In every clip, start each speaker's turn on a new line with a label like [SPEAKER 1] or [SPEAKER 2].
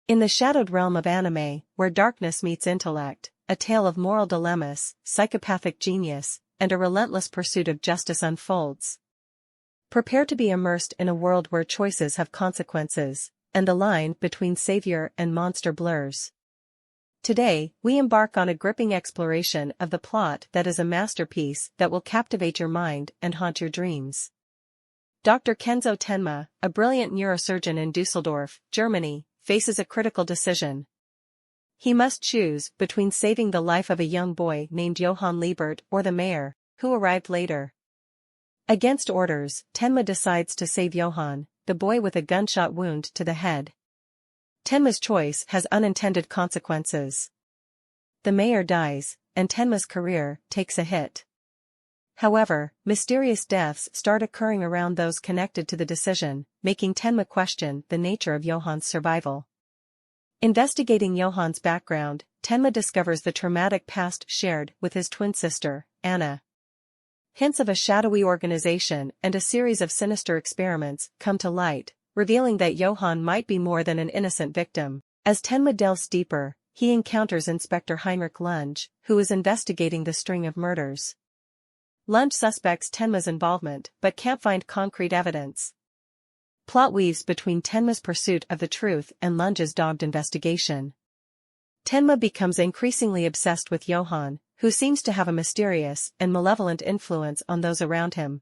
[SPEAKER 1] In the shadowed realm of anime, where darkness meets intellect, a tale of moral dilemmas, psychopathic genius, and a relentless pursuit of justice unfolds. Prepare to be immersed in a world where choices have consequences, and the line between savior and monster blurs. Today, we embark on a gripping exploration of the plot that is a masterpiece that will captivate your mind and haunt your dreams. Dr. Kenzo Tenma, a brilliant neurosurgeon in Dusseldorf, Germany, faces a critical decision. He must choose between saving the life of a young boy named Johann Liebert or the mayor, who arrived later. Against orders, Tenma decides to save Johann, the boy with a gunshot wound to the head. Tenma's choice has unintended consequences. The mayor dies, and Tenma's career takes a hit. However, mysterious deaths start occurring around those connected to the decision, making Tenma question the nature of Johann's survival. Investigating Johann's background, Tenma discovers the traumatic past shared with his twin sister, Anna. Hints of a shadowy organization and a series of sinister experiments come to light, revealing that Johann might be more than an innocent victim. As Tenma delves deeper, he encounters Inspector Heinrich Lunge, who is investigating the string of murders. Lunge suspects Tenma's involvement but can't find concrete evidence. Plot weaves between Tenma's pursuit of the truth and Lunge's dogged investigation. Tenma becomes increasingly obsessed with Johann, who seems to have a mysterious and malevolent influence on those around him.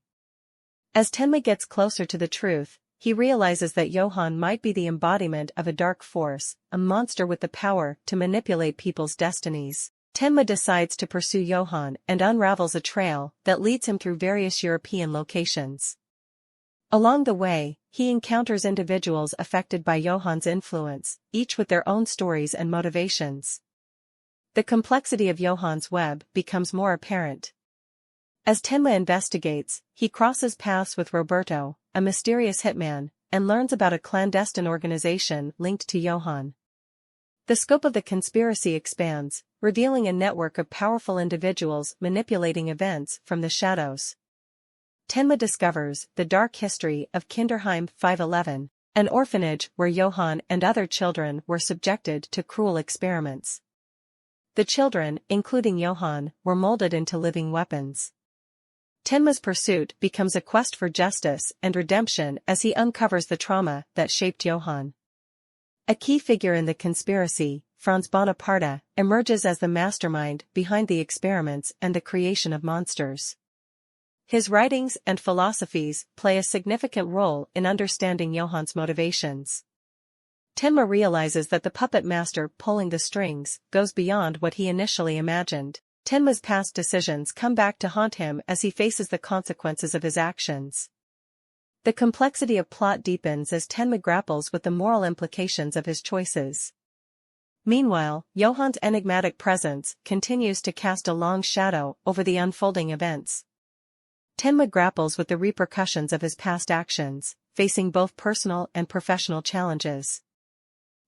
[SPEAKER 1] As Tenma gets closer to the truth, he realizes that Johann might be the embodiment of a dark force, a monster with the power to manipulate people's destinies. Tenma decides to pursue Johann and unravels a trail that leads him through various European locations. Along the way, he encounters individuals affected by Johann's influence, each with their own stories and motivations. The complexity of Johann's web becomes more apparent. As Tenma investigates, he crosses paths with Roberto, a mysterious hitman, and learns about a clandestine organization linked to Johann. The scope of the conspiracy expands, revealing a network of powerful individuals manipulating events from the shadows. Tenma discovers the dark history of Kinderheim 511, an orphanage where Johann and other children were subjected to cruel experiments. The children, including Johann, were molded into living weapons. Tenma's pursuit becomes a quest for justice and redemption as he uncovers the trauma that shaped Johann. A key figure in the conspiracy, Franz Bonaparte, emerges as the mastermind behind the experiments and the creation of monsters. His writings and philosophies play a significant role in understanding Johann's motivations. Tenma realizes that the puppet master pulling the strings goes beyond what he initially imagined. Tenma's past decisions come back to haunt him as he faces the consequences of his actions. The complexity of plot deepens as Tenma grapples with the moral implications of his choices. Meanwhile, Johann's enigmatic presence continues to cast a long shadow over the unfolding events. Tenma grapples with the repercussions of his past actions, facing both personal and professional challenges.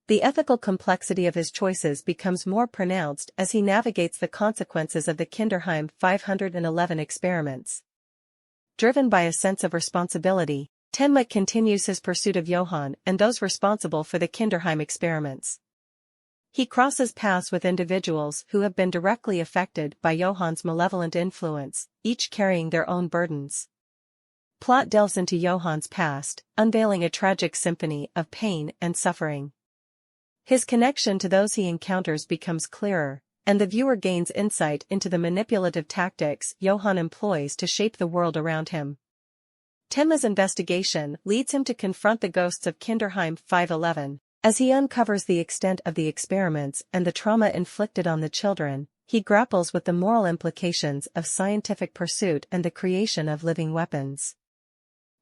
[SPEAKER 1] The ethical complexity of his choices becomes more pronounced as he navigates the consequences of the Kinderheim 511 experiments. Driven by a sense of responsibility, Tenma continues his pursuit of Johann and those responsible for the Kinderheim experiments. He crosses paths with individuals who have been directly affected by Johann's malevolent influence, each carrying their own burdens. Plot delves into Johann's past, unveiling a tragic symphony of pain and suffering. His connection to those he encounters becomes clearer, and the viewer gains insight into the manipulative tactics Johann employs to shape the world around him. Tenma's investigation leads him to confront the ghosts of Kinderheim 511. As he uncovers the extent of the experiments and the trauma inflicted on the children, he grapples with the moral implications of scientific pursuit and the creation of living weapons.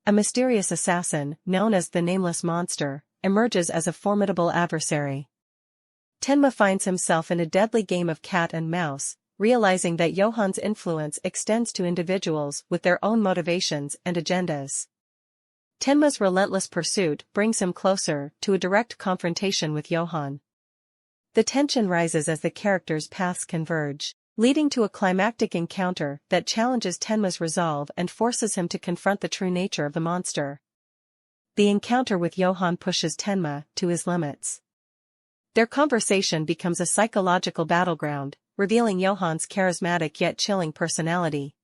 [SPEAKER 1] A mysterious assassin, known as the Nameless Monster, emerges as a formidable adversary. Tenma finds himself in a deadly game of cat and mouse, realizing that Johann's influence extends to individuals with their own motivations and agendas. Tenma's relentless pursuit brings him closer to a direct confrontation with Johann. The tension rises as the characters' paths converge, leading to a climactic encounter that challenges Tenma's resolve and forces him to confront the true nature of the monster. The encounter with Johann pushes Tenma to his limits. Their conversation becomes a psychological battleground, revealing Johan's charismatic yet chilling personality.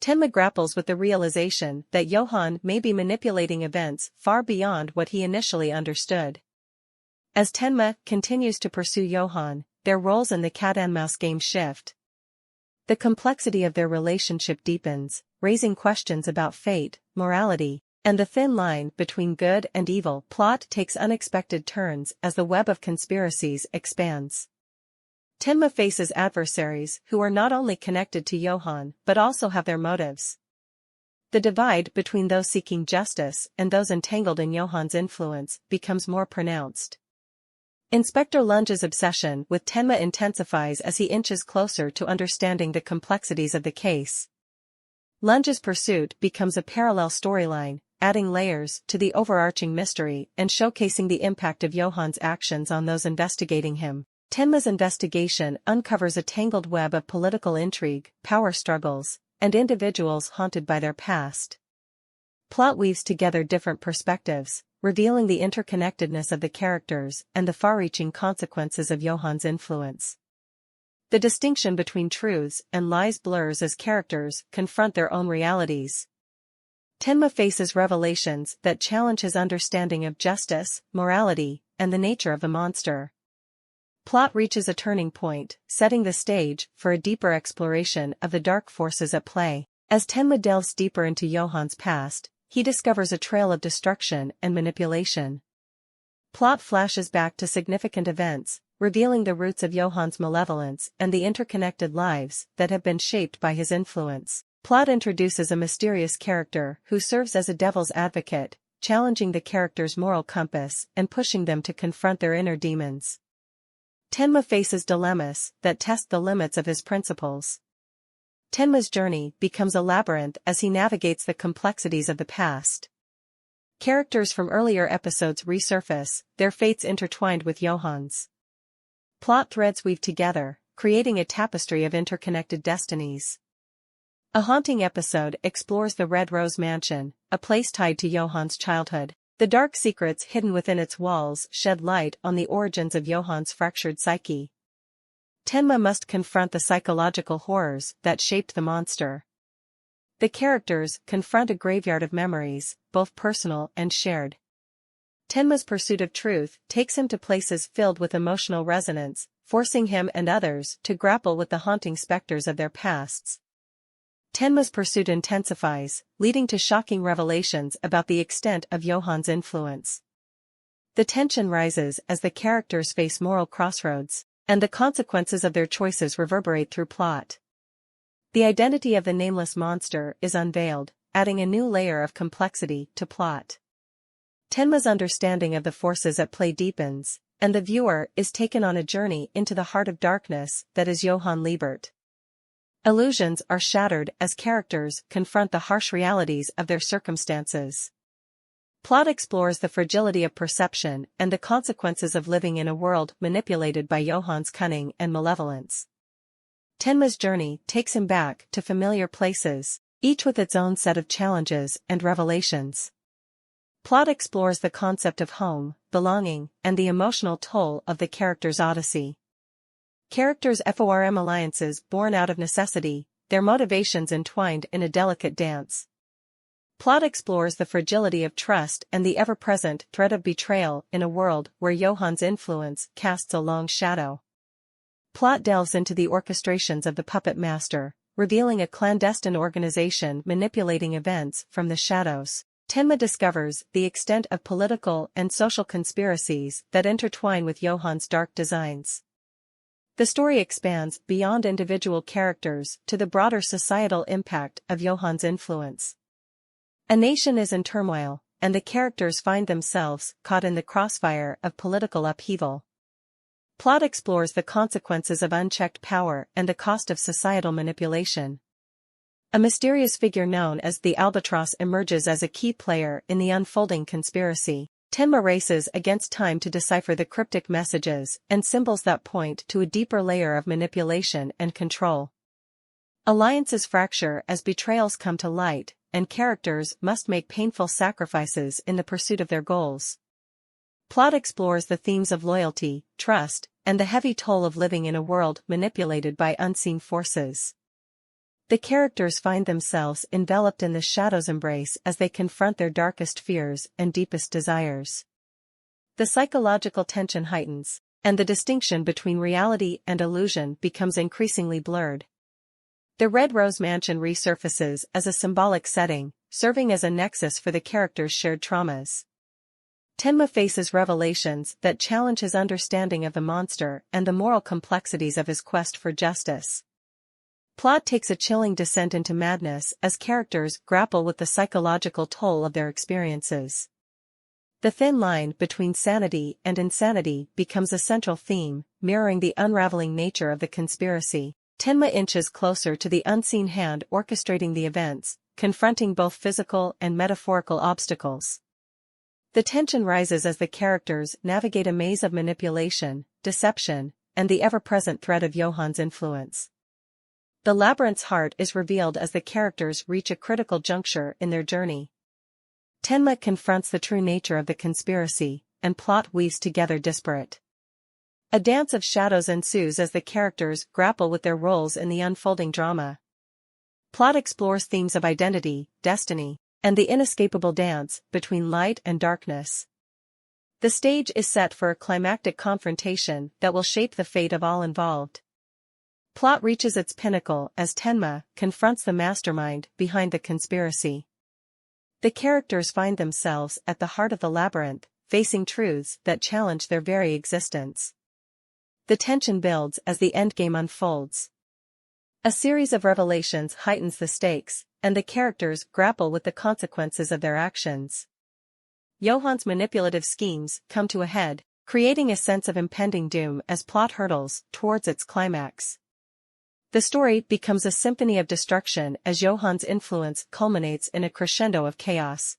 [SPEAKER 1] Tenma grapples with the realization that Johan may be manipulating events far beyond what he initially understood. As Tenma continues to pursue Johan, their roles in the cat-and-mouse game shift. The complexity of their relationship deepens, raising questions about fate, morality, and the thin line between good and evil. Plot takes unexpected turns as the web of conspiracies expands. Tenma faces adversaries who are not only connected to Johan but also have their motives. The divide between those seeking justice and those entangled in Johan's influence becomes more pronounced. Inspector Lunge's obsession with Tenma intensifies as he inches closer to understanding the complexities of the case. Lunge's pursuit becomes a parallel storyline, adding layers to the overarching mystery and showcasing the impact of Johan's actions on those investigating him. Tenma's investigation uncovers a tangled web of political intrigue, power struggles, and individuals haunted by their past. Plot weaves together different perspectives, revealing the interconnectedness of the characters and the far-reaching consequences of Johan's influence. The distinction between truths and lies blurs as characters confront their own realities. Tenma faces revelations that challenge his understanding of justice, morality, and the nature of the monster. Plot reaches a turning point, setting the stage for a deeper exploration of the dark forces at play. As Tenma delves deeper into Johan's past, he discovers a trail of destruction and manipulation. Plot flashes back to significant events, revealing the roots of Johan's malevolence and the interconnected lives that have been shaped by his influence. Plot introduces a mysterious character who serves as a devil's advocate, challenging the character's moral compass and pushing them to confront their inner demons. Tenma faces dilemmas that test the limits of his principles. Tenma's journey becomes a labyrinth as he navigates the complexities of the past. Characters from earlier episodes resurface, their fates intertwined with Johan's. Plot threads weave together, creating a tapestry of interconnected destinies. A haunting episode explores the Red Rose Mansion, a place tied to Johan's childhood. The dark secrets hidden within its walls shed light on the origins of Johan's fractured psyche. Tenma must confront the psychological horrors that shaped the monster. The characters confront a graveyard of memories, both personal and shared. Tenma's pursuit of truth takes him to places filled with emotional resonance, forcing him and others to grapple with the haunting specters of their pasts. Tenma's pursuit intensifies, leading to shocking revelations about the extent of Johan's influence. The tension rises as the characters face moral crossroads, and the consequences of their choices reverberate through plot. The identity of the nameless monster is unveiled, adding a new layer of complexity to plot. Tenma's understanding of the forces at play deepens, and the viewer is taken on a journey into the heart of darkness that is Johann Liebert. Illusions are shattered as characters confront the harsh realities of their circumstances. Plot explores the fragility of perception and the consequences of living in a world manipulated by Johann's cunning and malevolence. Tenma's journey takes him back to familiar places, each with its own set of challenges and revelations. Plot explores the concept of home, belonging, and the emotional toll of the character's odyssey. Characters form alliances born out of necessity, their motivations entwined in a delicate dance. Plot explores the fragility of trust and the ever-present threat of betrayal in a world where Johann's influence casts a long shadow. Plot delves into the orchestrations of the puppet master, revealing a clandestine organization manipulating events from the shadows. Tenma discovers the extent of political and social conspiracies that intertwine with Johann's dark designs. The story expands beyond individual characters to the broader societal impact of Johann's influence. A nation is in turmoil, and the characters find themselves caught in the crossfire of political upheaval. Plot explores the consequences of unchecked power and the cost of societal manipulation. A mysterious figure known as the Albatross emerges as a key player in the unfolding conspiracy. Tenma races against time to decipher the cryptic messages and symbols that point to a deeper layer of manipulation and control. Alliances fracture as betrayals come to light, and characters must make painful sacrifices in the pursuit of their goals. Plot explores the themes of loyalty, trust, and the heavy toll of living in a world manipulated by unseen forces. The characters find themselves enveloped in the shadow's embrace as they confront their darkest fears and deepest desires. The psychological tension heightens, and the distinction between reality and illusion becomes increasingly blurred. The Red Rose Mansion resurfaces as a symbolic setting, serving as a nexus for the characters' shared traumas. Tenma faces revelations that challenge his understanding of the monster and the moral complexities of his quest for justice. Plot takes a chilling descent into madness as characters grapple with the psychological toll of their experiences. The thin line between sanity and insanity becomes a central theme, mirroring the unraveling nature of the conspiracy. Tenma inches closer to the unseen hand orchestrating the events, confronting both physical and metaphorical obstacles. The tension rises as the characters navigate a maze of manipulation, deception, and the ever-present threat of Johan's influence. The labyrinth's heart is revealed as the characters reach a critical juncture in their journey. Tenma confronts the true nature of the conspiracy, and plot weaves together disparate. A dance of shadows ensues as the characters grapple with their roles in the unfolding drama. Plot explores themes of identity, destiny, and the inescapable dance between light and darkness. The stage is set for a climactic confrontation that will shape the fate of all involved. Plot reaches its pinnacle as Tenma confronts the mastermind behind the conspiracy. The characters find themselves at the heart of the labyrinth, facing truths that challenge their very existence. The tension builds as the endgame unfolds. A series of revelations heightens the stakes, and the characters grapple with the consequences of their actions. Johan's manipulative schemes come to a head, creating a sense of impending doom as plot hurtles towards its climax. The story becomes a symphony of destruction as Johan's influence culminates in a crescendo of chaos.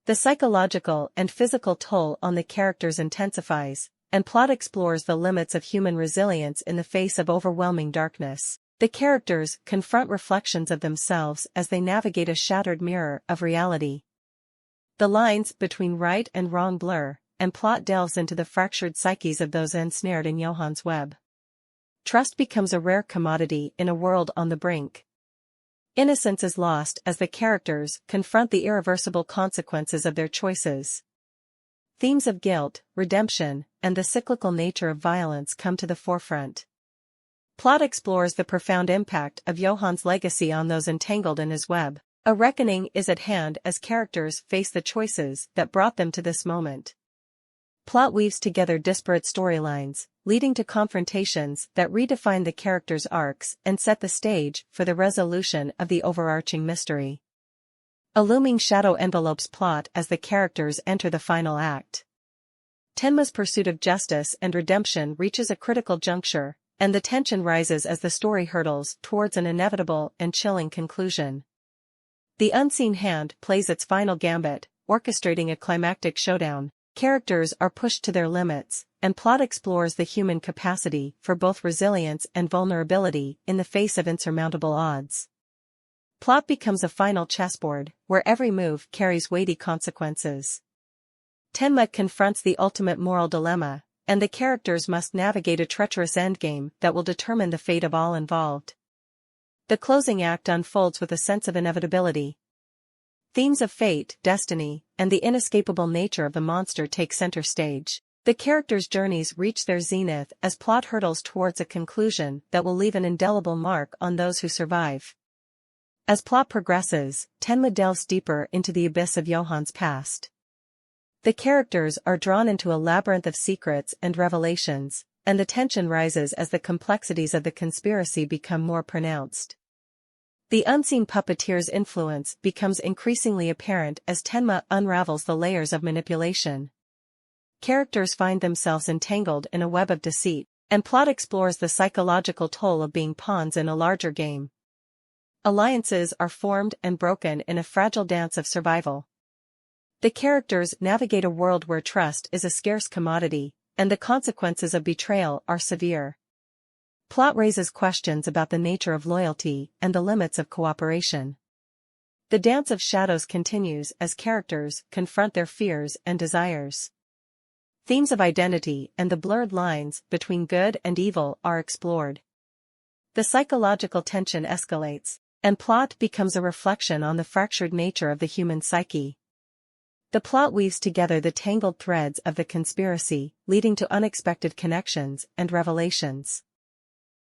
[SPEAKER 1] The psychological and physical toll on the characters intensifies, and plot explores the limits of human resilience in the face of overwhelming darkness. The characters confront reflections of themselves as they navigate a shattered mirror of reality. The lines between right and wrong blur, and plot delves into the fractured psyches of those ensnared in Johan's web. Trust becomes a rare commodity in a world on the brink. Innocence is lost as the characters confront the irreversible consequences of their choices. Themes of guilt, redemption, and the cyclical nature of violence come to the forefront. Plot explores the profound impact of Johan's legacy on those entangled in his web. A reckoning is at hand as characters face the choices that brought them to this moment. Plot weaves together disparate storylines, leading to confrontations that redefine the characters' arcs and set the stage for the resolution of the overarching mystery. A looming shadow envelopes plot as the characters enter the final act. Tenma's pursuit of justice and redemption reaches a critical juncture, and the tension rises as the story hurtles towards an inevitable and chilling conclusion. The unseen hand plays its final gambit, orchestrating a climactic showdown. Characters are pushed to their limits, and plot explores the human capacity for both resilience and vulnerability in the face of insurmountable odds. Plot becomes a final chessboard, where every move carries weighty consequences. Tenma confronts the ultimate moral dilemma, and the characters must navigate a treacherous endgame that will determine the fate of all involved. The closing act unfolds with a sense of inevitability. Themes of fate, destiny, and the inescapable nature of the monster take center stage. The characters' journeys reach their zenith as plot hurtles towards a conclusion that will leave an indelible mark on those who survive. As plot progresses, Tenma delves deeper into the abyss of Johan's past. The characters are drawn into a labyrinth of secrets and revelations, and the tension rises as the complexities of the conspiracy become more pronounced. The unseen puppeteer's influence becomes increasingly apparent as Tenma unravels the layers of manipulation. Characters find themselves entangled in a web of deceit, and plot explores the psychological toll of being pawns in a larger game. Alliances are formed and broken in a fragile dance of survival. The characters navigate a world where trust is a scarce commodity, and the consequences of betrayal are severe. Plot raises questions about the nature of loyalty and the limits of cooperation. The dance of shadows continues as characters confront their fears and desires. Themes of identity and the blurred lines between good and evil are explored. The psychological tension escalates, and plot becomes a reflection on the fractured nature of the human psyche. The plot weaves together the tangled threads of the conspiracy, leading to unexpected connections and revelations.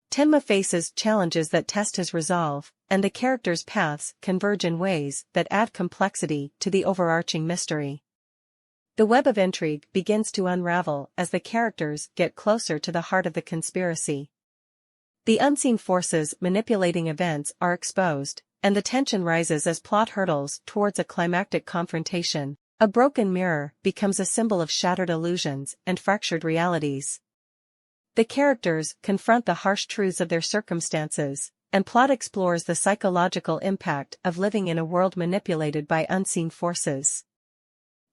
[SPEAKER 1] Tenma faces challenges that test his resolve, and the characters' paths converge in ways that add complexity to the overarching mystery. The web of intrigue begins to unravel as the characters get closer to the heart of the conspiracy. The unseen forces manipulating events are exposed, and the tension rises as plot hurtles towards a climactic confrontation. A broken mirror becomes a symbol of shattered illusions and fractured realities. The characters confront the harsh truths of their circumstances, and plot explores the psychological impact of living in a world manipulated by unseen forces.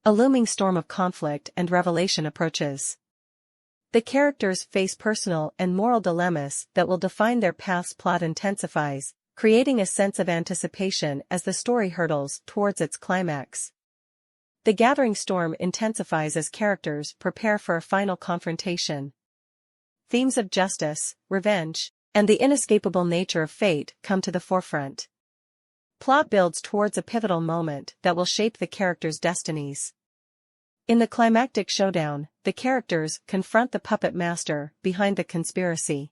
[SPEAKER 1] A looming storm of conflict and revelation approaches. The characters face personal and moral dilemmas that will define their paths. Plot intensifies, creating a sense of anticipation as the story hurtles towards its climax. The gathering storm intensifies as characters prepare for a final confrontation. Themes of justice, revenge, and the inescapable nature of fate come to the forefront. Plot builds towards a pivotal moment that will shape the characters' destinies. In the climactic showdown, the characters confront the puppet master behind the conspiracy.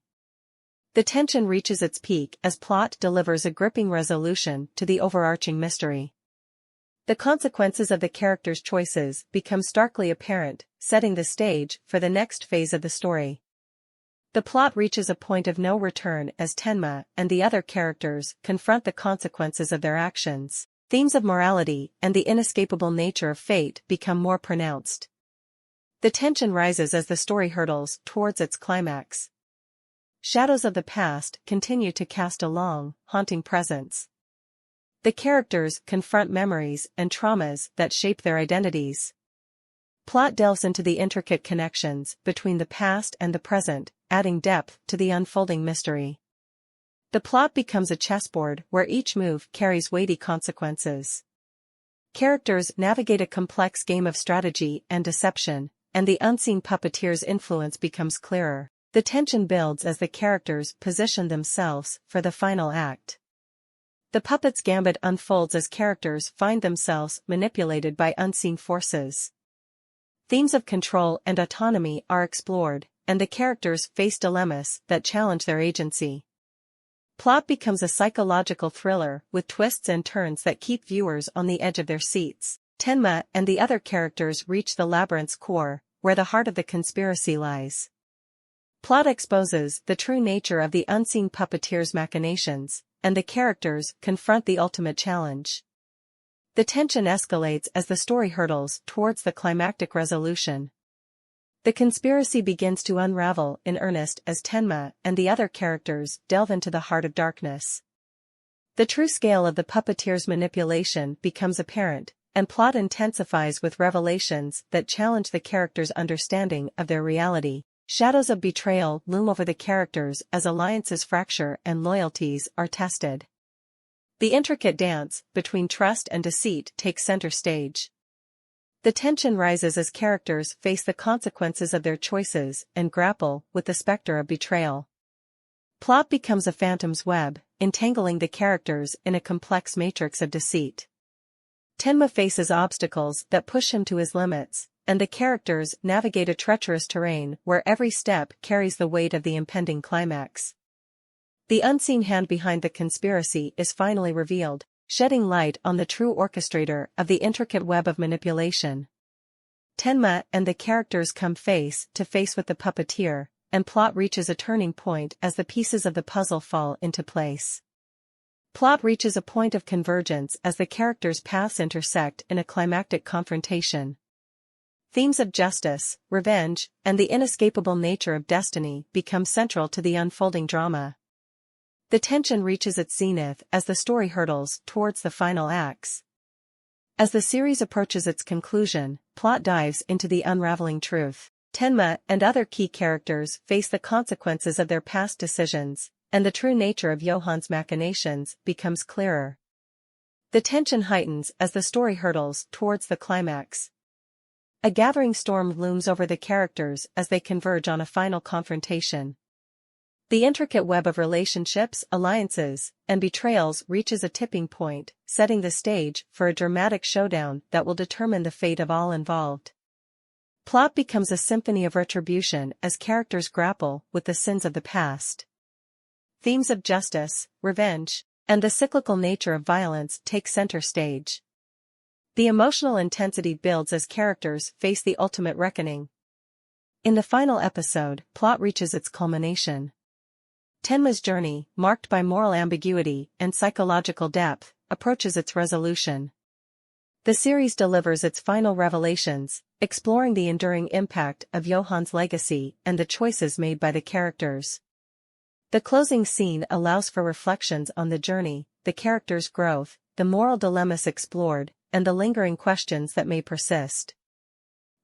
[SPEAKER 1] The tension reaches its peak as plot delivers a gripping resolution to the overarching mystery. The consequences of the characters' choices become starkly apparent, setting the stage for the next phase of the story. The plot reaches a point of no return as Tenma and the other characters confront the consequences of their actions. Themes of morality and the inescapable nature of fate become more pronounced. The tension rises as the story hurtles towards its climax. Shadows of the past continue to cast a long, haunting presence. The characters confront memories and traumas that shape their identities. Plot delves into the intricate connections between the past and the present, adding depth to the unfolding mystery. The plot becomes a chessboard where each move carries weighty consequences. Characters navigate a complex game of strategy and deception, and the unseen puppeteer's influence becomes clearer. The tension builds as the characters position themselves for the final act. The puppet's gambit unfolds as characters find themselves manipulated by unseen forces. Themes of control and autonomy are explored, and the characters face dilemmas that challenge their agency. Plot becomes a psychological thriller with twists and turns that keep viewers on the edge of their seats. Tenma and the other characters reach the labyrinth's core, where the heart of the conspiracy lies. Plot exposes the true nature of the unseen puppeteer's machinations, and the characters confront the ultimate challenge. The tension escalates as the story hurtles towards the climactic resolution. The conspiracy begins to unravel in earnest as Tenma and the other characters delve into the heart of darkness. The true scale of the puppeteer's manipulation becomes apparent, and plot intensifies with revelations that challenge the characters' understanding of their reality. Shadows of betrayal loom over the characters as alliances fracture and loyalties are tested. The intricate dance between trust and deceit takes center stage. The tension rises as characters face the consequences of their choices and grapple with the specter of betrayal. Plot becomes a phantom's web, entangling the characters in a complex matrix of deceit. Tenma faces obstacles that push him to his limits, and the characters navigate a treacherous terrain where every step carries the weight of the impending climax. The unseen hand behind the conspiracy is finally revealed, shedding light on the true orchestrator of the intricate web of manipulation. Tenma and the characters come face to face with the puppeteer, and plot reaches a turning point as the pieces of the puzzle fall into place. Plot reaches a point of convergence as the characters' paths intersect in a climactic confrontation. Themes of justice, revenge, and the inescapable nature of destiny become central to the unfolding drama. The tension reaches its zenith as the story hurtles towards the final acts. As the series approaches its conclusion, plot dives into the unraveling truth. Tenma and other key characters face the consequences of their past decisions, and the true nature of Johan's machinations becomes clearer. The tension heightens as the story hurtles towards the climax. A gathering storm looms over the characters as they converge on a final confrontation. The intricate web of relationships, alliances, and betrayals reaches a tipping point, setting the stage for a dramatic showdown that will determine the fate of all involved. Plot becomes a symphony of retribution as characters grapple with the sins of the past. Themes of justice, revenge, and the cyclical nature of violence take center stage. The emotional intensity builds as characters face the ultimate reckoning. In the final episode, plot reaches its culmination. Tenma's journey, marked by moral ambiguity and psychological depth, approaches its resolution. The series delivers its final revelations, exploring the enduring impact of Johan's legacy and the choices made by the characters. The closing scene allows for reflections on the journey, the characters' growth, the moral dilemmas explored, and the lingering questions that may persist.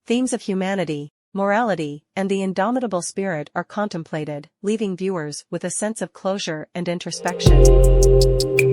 [SPEAKER 1] Themes of humanity, morality, and the indomitable spirit are contemplated, leaving viewers with a sense of closure and introspection.